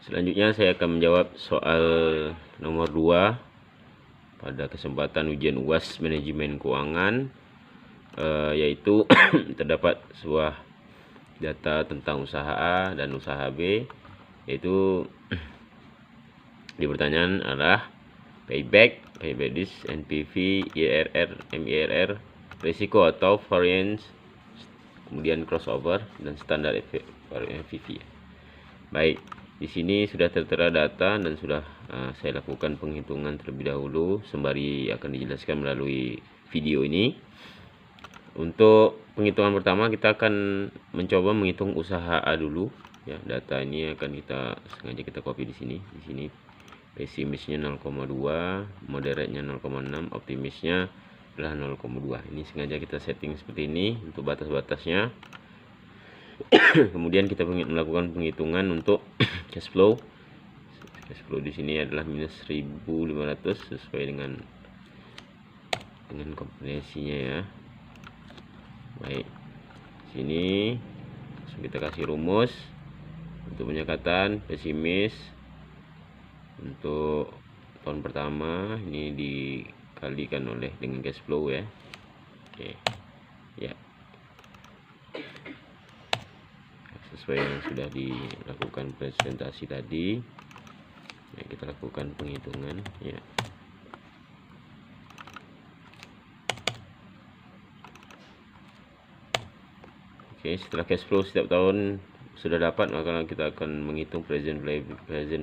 Selanjutnya saya akan menjawab soal nomor 2 pada kesempatan ujian UAS Manajemen Keuangan, yaitu terdapat sebuah data tentang usaha A dan usaha B, yaitu di pertanyaan adalah payback this, NPV, IRR, MIRR, risiko atau variance, kemudian crossover dan standar NPV. Baik, di sini sudah tertera data dan sudah saya lakukan penghitungan terlebih dahulu sembari akan dijelaskan melalui video ini. Untuk penghitungan pertama kita akan mencoba menghitung usaha A dulu ya. Data ini akan sengaja kita copy di sini. Di sini pesimisnya 0,2, moderate-nya 0,6, optimisnya adalah 0,2. Ini sengaja kita setting seperti ini untuk batas-batasnya. Kemudian kita melakukan penghitungan untuk cash flow. Cash flow di sini adalah minus 1.500 sesuai dengan komponensinya ya. Baik, sini langsung kita kasih rumus untuk penyekatan pesimis. Untuk tahun pertama ini dikalikan dengan cash flow ya. Oke ya, sesuai yang sudah dilakukan presentasi tadi ya, kita lakukan penghitungan ya. Oke, setelah cash flow setiap tahun sudah dapat, maka kita akan menghitung present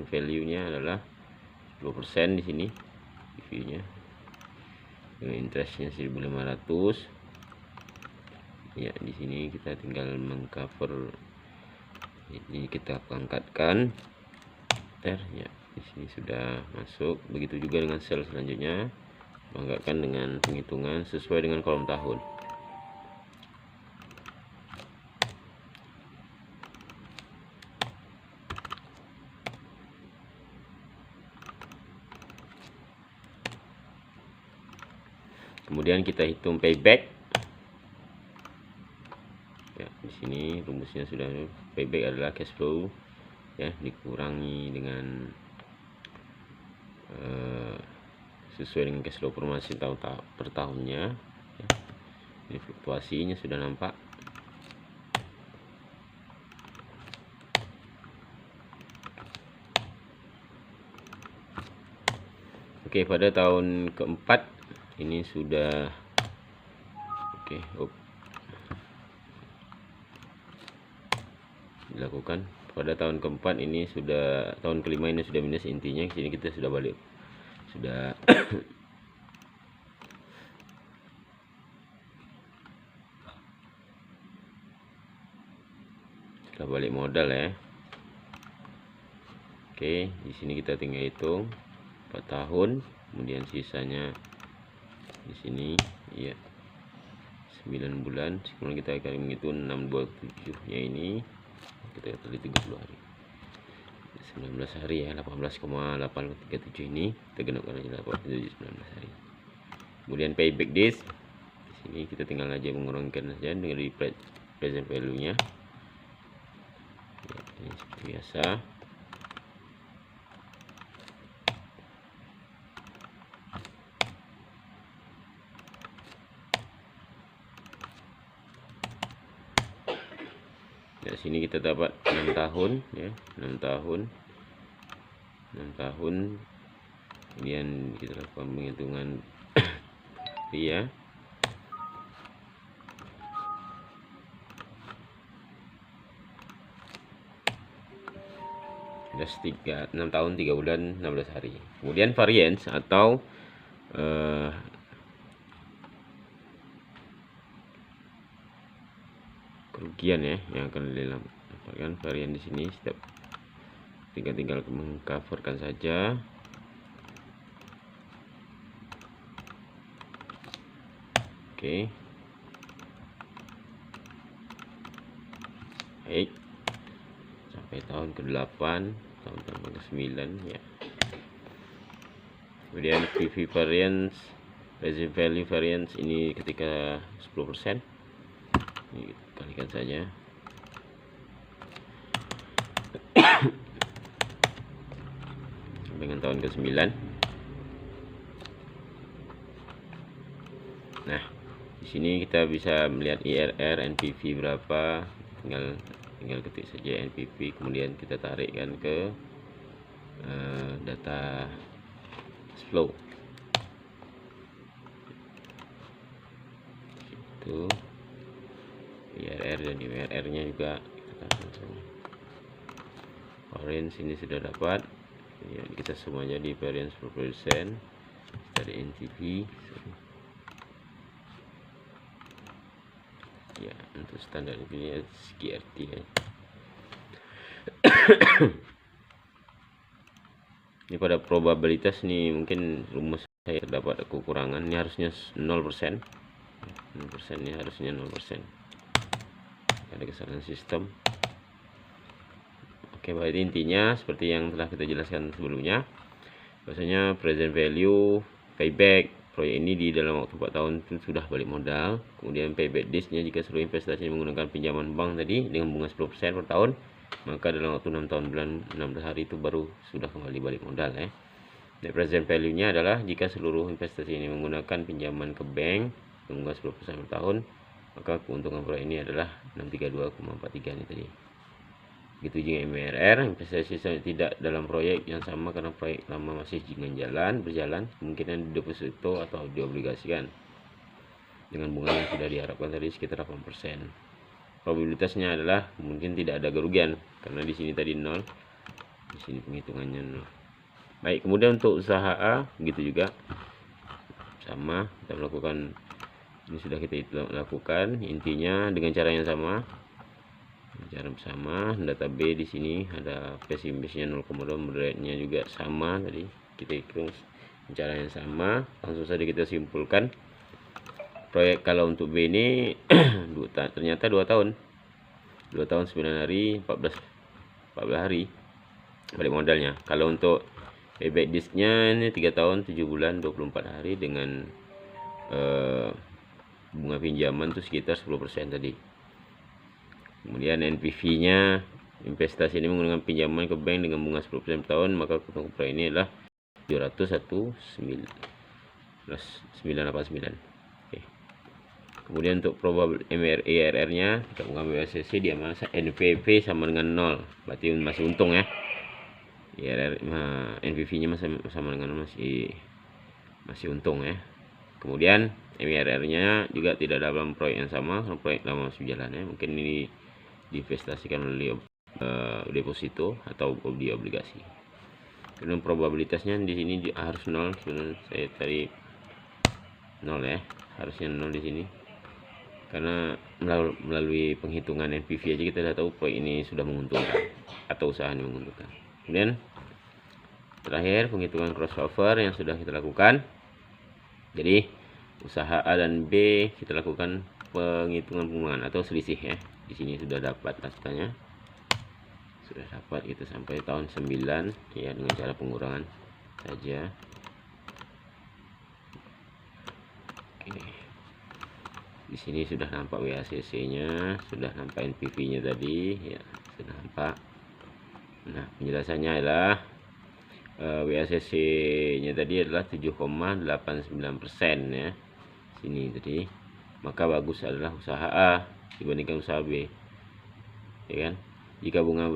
value-nya adalah 10% di sini PV-nya dengan interestnya 1.500 ya. Di sini kita tinggal mengcover, ini kita angkatkan ya. Di sini sudah masuk. Begitu juga dengan sel selanjutnya, angkatkan dengan penghitungan sesuai dengan kolom tahun. Kemudian kita hitung payback ya. Di sini rumusnya sudah, payback adalah cash flow ya dikurangi dengan sesuai dengan cash flow formasi per tahunnya ya. Ini fluktuasinya sudah nampak. Oke, pada tahun keempat ini sudah dilakukan. Pada tahun keempat ini sudah, tahun kelima ini sudah minus, intinya sini kita sudah balik, sudah balik modal ya. Oke, di sini kita tinggal hitung 4 tahun, kemudian sisanya di sini ya 9 bulan. Kemudian kita akan menghitung 627 nya ini kita kali 30 hari, 19 hari ya, 18,837 ini kita genapkan aja 19 hari. Kemudian payback this, di sini kita tinggal aja mengurangkan saja dengan present value nya ya, ini seperti biasa. Ya, sini kita dapat 6 tahun ya, 6 tahun. Kemudian kita lakukan penghitungan ya. Sudah 6 tahun 3 bulan 16 hari. Kemudian variance atau kerugian ya yang akan didapatkan. Varian di sini setiap tinggal mengcoverkan saja. Oke. Baik. Sampai tahun ke-8, tahun ke-9 ya. Kemudian PV variance, present value variance ini ketika 10%. Ini kita kalikan saja. dengan tahun ke-9. Nah, di sini kita bisa melihat IRR, NPV berapa, tinggal ketik saja NPV, kemudian kita tarikkan ke data flow. Itu IRR dan IRR-nya juga kita taruh. Variance ini sudah dapat. Ya, kita semua jadi variance per persen dari NPV. Ya, untuk standar ini GRT ya. Ini pada probabilitas nih, mungkin rumus saya terdapat kekurangan. Ini harusnya 0%. 0% ini harusnya 0%. Ada kesalahan sistem. Oke, baik, intinya seperti yang telah kita jelaskan sebelumnya, bahwasanya present value payback proyek ini di dalam waktu 4 tahun itu sudah balik modal. Kemudian payback days-nya jika seluruh investasi menggunakan pinjaman bank tadi dengan bunga 10% per tahun, maka dalam waktu 6 tahun bulan 16 hari itu baru sudah kembali balik modal ya. Net present value-nya adalah jika seluruh investasi ini menggunakan pinjaman ke bank dengan bunga 10% per tahun, maka keuntungan proyek ini adalah 632,43 ini tadi. Begitu juga MRR, investasi tidak dalam proyek yang sama karena proyek lama masih berjalan, kemungkinan deposito atau diobligasikan dengan bunga yang sudah diharapkan tadi sekitar 8%. Probabilitasnya adalah mungkin tidak ada kerugian karena di sini tadi 0, di sini penghitungannya 0. Baik, kemudian untuk usaha A begitu juga sama, kita melakukan ini sudah kita lakukan, intinya dengan cara yang sama. Cara sama, data B di sini ada pesimisnya 0,2, moderate-nya juga sama tadi. Kita hitung cara yang sama, langsung saja kita simpulkan. Proyek kalau untuk B ini ternyata 2 tahun. 2 tahun 9 hari, 14 hari balik modalnya. Kalau untuk payback disk-nya ini 3 tahun 7 bulan 24 hari dengan bunga pinjaman itu sekitar 10% tadi. Kemudian NPV-nya, investasi ini menggunakan pinjaman ke bank dengan bunga 10% per tahun, maka keuntungan proyek ini adalah 701.989. Oke. Kemudian untuk probable IRR-nya kita mengambil ACC, dia masa NPV sama dengan 0, berarti masih untung ya. IRR NPV-nya sama dengan 0, masih untung ya. Kemudian MRR-nya juga tidak dalam proyek yang sama, proyek lama masih jalan ya. Mungkin ini diinvestasikan oleh deposito atau di obligasi. Kemudian probabilitasnya di sini harus 0. Sebenarnya saya tadi 0 ya, harusnya 0 di sini. Karena melalui penghitungan NPV aja kita sudah tahu proyek ini sudah menguntungkan atau usaha ini menguntungkan. Kemudian terakhir penghitungan crossover yang sudah kita lakukan. Jadi usaha A dan B kita lakukan penghitungan pengurangan atau selisih ya. Di sini sudah dapat naskahnya, sudah dapat kita sampai tahun 9 ya, dengan cara pengurangan saja. Oke, di sini sudah nampak WACC-nya, sudah nampak NPV-nya tadi ya, sudah nampak. Nah, penjelasannya adalah WACC-nya tadi adalah 7,89% ya. Sini tadi. Maka bagus adalah usaha A dibandingkan usaha B. Ya kan? Jika bunga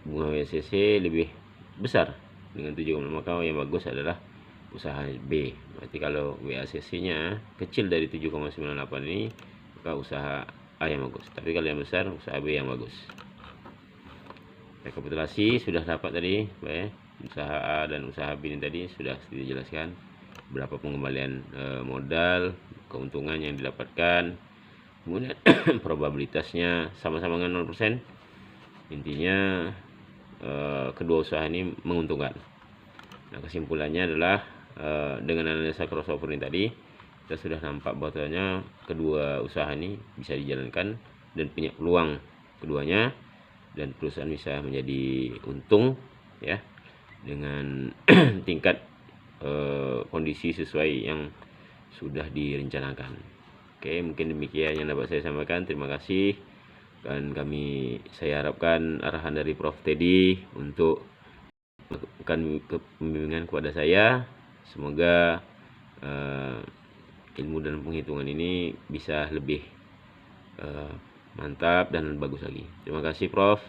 WACC lebih besar dengan 7, maka yang bagus adalah usaha B. Berarti kalau WACC-nya kecil dari 7,98 ini, maka usaha A yang bagus. Tapi kalau yang besar, usaha B yang bagus. Rekapitulasi sudah dapat tadi, baik. Usaha A dan usaha B ini tadi sudah dijelaskan berapa pengembalian modal, keuntungan yang didapatkan, kemudian probabilitasnya sama-sama dengan 0%. Intinya kedua usaha ini menguntungkan. Nah, kesimpulannya adalah dengan analisa crossover ini tadi kita sudah nampak bahwasanya kedua usaha ini bisa dijalankan dan punya peluang keduanya, dan perusahaan bisa menjadi untung ya, dengan tingkat kondisi sesuai yang sudah direncanakan. Oke, mungkin demikian yang dapat saya sampaikan. Terima kasih, dan saya harapkan arahan dari Prof Teddy untuk melakukan pembimbingan kepada saya. Semoga ilmu dan penghitungan ini bisa lebih mantap dan bagus lagi. Terima kasih Prof.